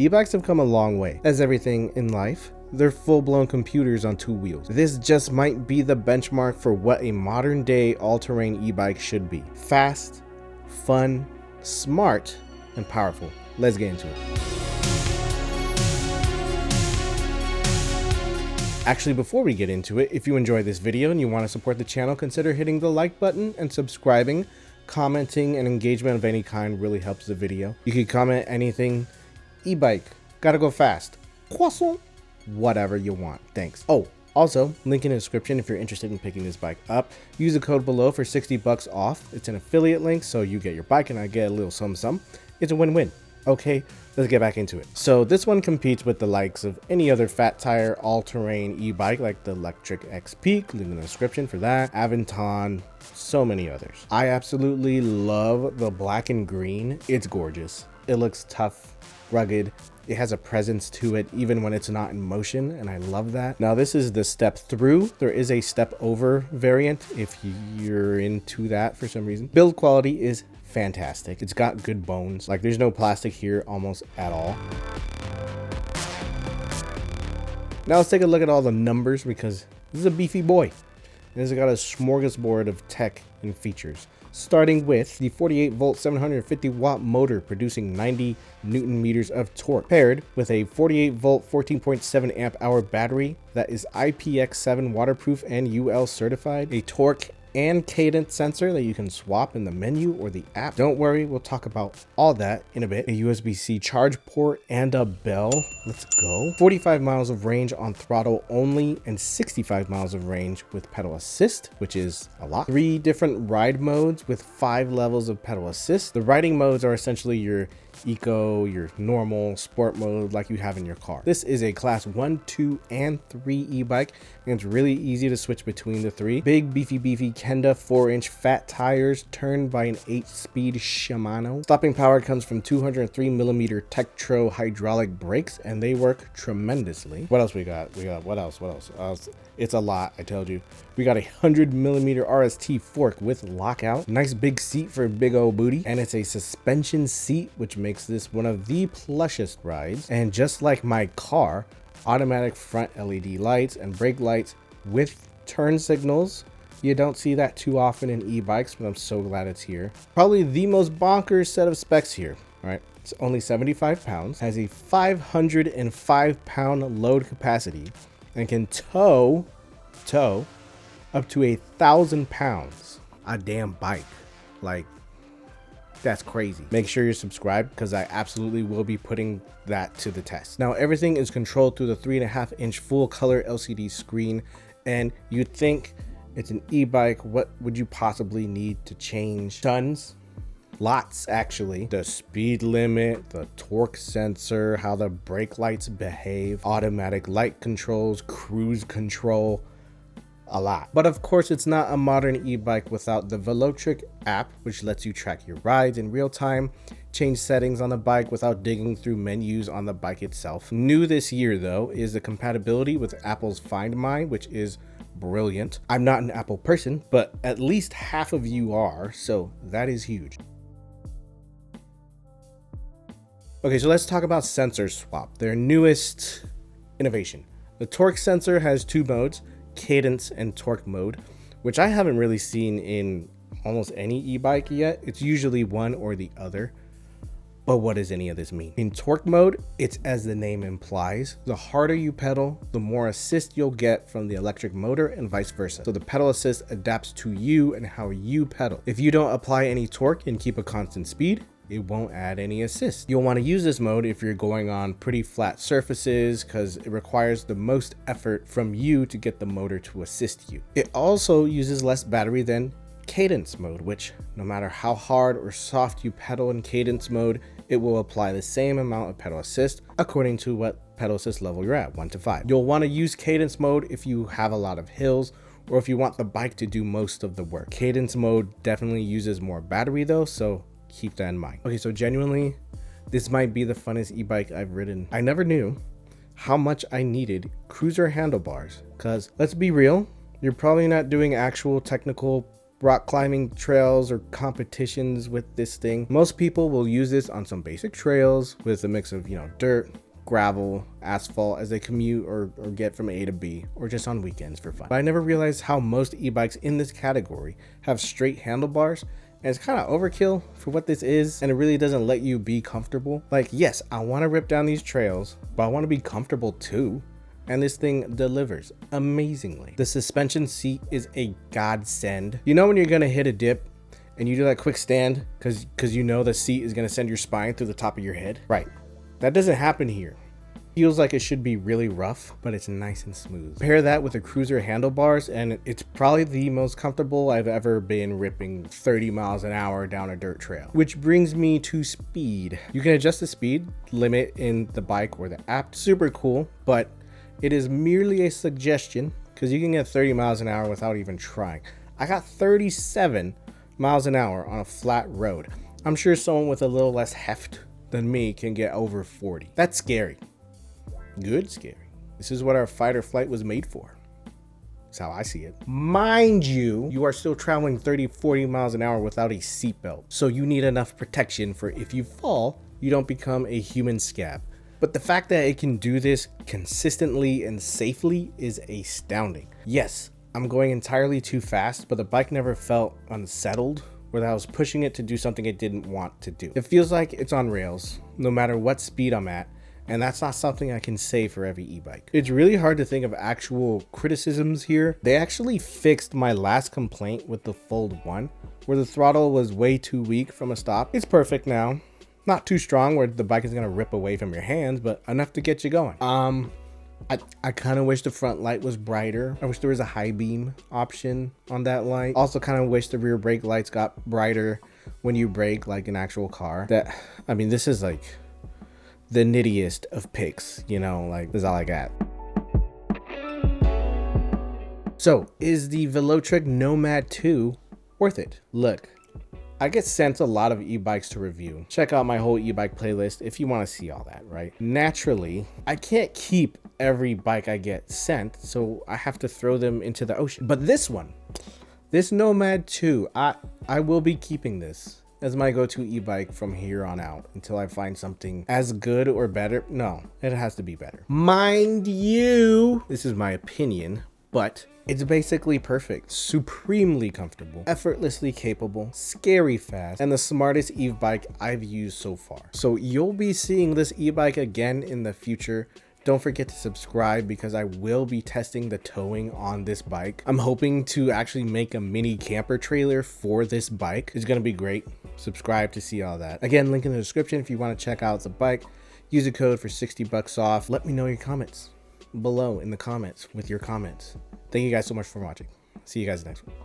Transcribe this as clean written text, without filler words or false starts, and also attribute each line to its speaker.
Speaker 1: E-bikes have come a long way. As everything in life, they're full-blown computers on two wheels. This just might be the benchmark for what a modern-day all-terrain e-bike should be. Fast, fun, smart, and powerful. Let's get into it. Actually, before we get into it, if you enjoyed this video and you want to support the channel, consider hitting the like button and subscribing. Commenting and engagement of any kind really helps the video. You can comment anything. E-bike, gotta go fast. Croissant. Whatever you want. Thanks. Oh, also, link in the description if you're interested in picking this bike up. Use the code below for 60 bucks off. It's an affiliate link, so you get your bike and I get a little some. It's a win-win. Okay, let's get back into it. So this one competes with the likes of any other fat tire all-terrain e-bike like the Velotric X Peak, link in the description for that, Aventon, so many others. I absolutely love the black and green. It's gorgeous. It looks tough, rugged. It has a presence to it even when it's not in motion, and I love that. Now this is the step through. There is a step over variant if you're into that for some reason. Build quality is fantastic. It's got good bones. Like there's no plastic here almost at all. Now let's take a look at all the numbers because this is a beefy boy. And it's got a smorgasbord of tech and features. Starting with the 48 volt 750 watt motor producing 90 newton meters of torque, paired with a 48 volt 14.7 amp hour battery that is IPX7 waterproof and UL certified, a torque and cadence sensor that you can swap in the menu or the app. Don't worry, we'll talk about all that in a bit. A USB-C charge port and a bell. Let's go. 45 miles of range on throttle only and 65 miles of range with pedal assist, which is a lot. 3 different ride modes with 5 levels of pedal assist. The riding modes are essentially your eco, your normal, sport mode like you have in your car. This is a class 1, 2, and 3 e-bike, and it's really easy to switch between the 3. Big beefy Kenda 4-inch fat tires turned by an 8-speed Shimano. Stopping power comes from 203mm Tektro hydraulic brakes, and they work tremendously. What else we got? What else? It's a lot, I told you. We got a 100mm RST fork with lockout. Nice big seat for a big old booty, and it's a suspension seat, which makes this one of the plushest rides. And just like my car, automatic front LED lights and brake lights with turn signals. You don't see that too often in e-bikes, but I'm so glad it's here. Probably the most bonkers set of specs here, right? It's only 75 pounds, has a 505 pound load capacity, and can tow up to 1,000 pounds. A damn bike. Like, that's crazy. Make sure you're subscribed because I absolutely will be putting that to the test. Now everything is controlled through the 3.5-inch full color LCD screen, and you'd think it's an e-bike, what would you possibly need to change? Tons. Lots, actually. The speed limit, the torque sensor, how the brake lights behave, automatic light controls, cruise control, a lot. But of course, it's not a modern e-bike without the Velotric app, which lets you track your rides in real time, change settings on the bike without digging through menus on the bike itself. New this year, though, is the compatibility with Apple's Find My, which is brilliant. I'm not an Apple person, but at least half of you are, so that is huge. Okay, so let's talk about sensor swap, their newest innovation. The torque sensor has 2 modes, cadence and torque mode, which I haven't really seen in almost any e-bike yet. It's usually one or the other. But what does any of this mean? In torque mode, it's as the name implies. The harder you pedal, the more assist you'll get from the electric motor and vice versa. So the pedal assist adapts to you and how you pedal. If you don't apply any torque and keep a constant speed, it won't add any assist. You'll want to use this mode if you're going on pretty flat surfaces because it requires the most effort from you to get the motor to assist you. It also uses less battery than cadence mode, which no matter how hard or soft you pedal in cadence mode, it will apply the same amount of pedal assist according to what pedal assist level you're at, 1 to 5. You'll want to use cadence mode if you have a lot of hills or if you want the bike to do most of the work. Cadence mode definitely uses more battery though, so keep that in mind. Okay, so genuinely, this might be the funnest e-bike I've ridden. I never knew how much I needed cruiser handlebars because let's be real, you're probably not doing actual technical rock climbing trails or competitions with this thing. Most people will use this on some basic trails with a mix of, dirt, gravel, asphalt as they commute or get from A to B, or just on weekends for fun. But I never realized how most e-bikes in this category have straight handlebars, and it's kind of overkill for what this is, and it really doesn't let you be comfortable. Like, yes, I want to rip down these trails, but I want to be comfortable too. And this thing delivers amazingly. The suspension seat is a godsend. You know when you're gonna hit a dip and you do that quick stand because you know the seat is gonna send your spine through the top of your head? Right. That doesn't happen here. Feels like it should be really rough, but it's nice and smooth. Pair that with the cruiser handlebars and it's probably the most comfortable I've ever been ripping 30 miles an hour down a dirt trail. Which brings me to speed. You can adjust the speed limit in the bike or the app. Super cool, but it is merely a suggestion because you can get 30 miles an hour without even trying. I got 37 miles an hour on a flat road. I'm sure someone with a little less heft than me can get over 40. That's scary. Good scary. This is what our fight or flight was made for. That's how I see it. Mind you, you are still traveling 30, 40 miles an hour without a seatbelt. So you need enough protection for if you fall, you don't become a human scab. But the fact that it can do this consistently and safely is astounding. Yes, I'm going entirely too fast, but the bike never felt unsettled or that I was pushing it to do something it didn't want to do. It feels like it's on rails, no matter what speed I'm at, and that's not something I can say for every e-bike. It's really hard to think of actual criticisms here. They actually fixed my last complaint with the Fold 1, where the throttle was way too weak from a stop. It's perfect now. Not too strong where the bike is gonna rip away from your hands, but enough to get you going. I kind of wish the front light was brighter. I wish there was a high beam option on that light. Also kind of wish the rear brake lights got brighter when you brake like an actual car. This is like the nittiest of picks, like this is all I got. So is the Velotric Nomad 2 worth it? Look, I get sent a lot of e-bikes to review. Check out my whole e-bike playlist if you want to see all that, right? Naturally, I can't keep every bike I get sent, so I have to throw them into the ocean. But this one, this Nomad 2, I will be keeping this as my go-to e-bike from here on out until I find something as good or better. No, it has to be better. Mind you, this is my opinion, but it's basically perfect, supremely comfortable, effortlessly capable, scary fast, and the smartest e-bike I've used so far. So you'll be seeing this e-bike again in the future. Don't forget to subscribe because I will be testing the towing on this bike. I'm hoping to actually make a mini camper trailer for this bike. It's gonna be great. Subscribe to see all that. Again, link in the description if you want to check out the bike. Use a code for 60 bucks off. Let me know your comments below in the comments with your comments. Thank you guys so much for watching. See you guys next one.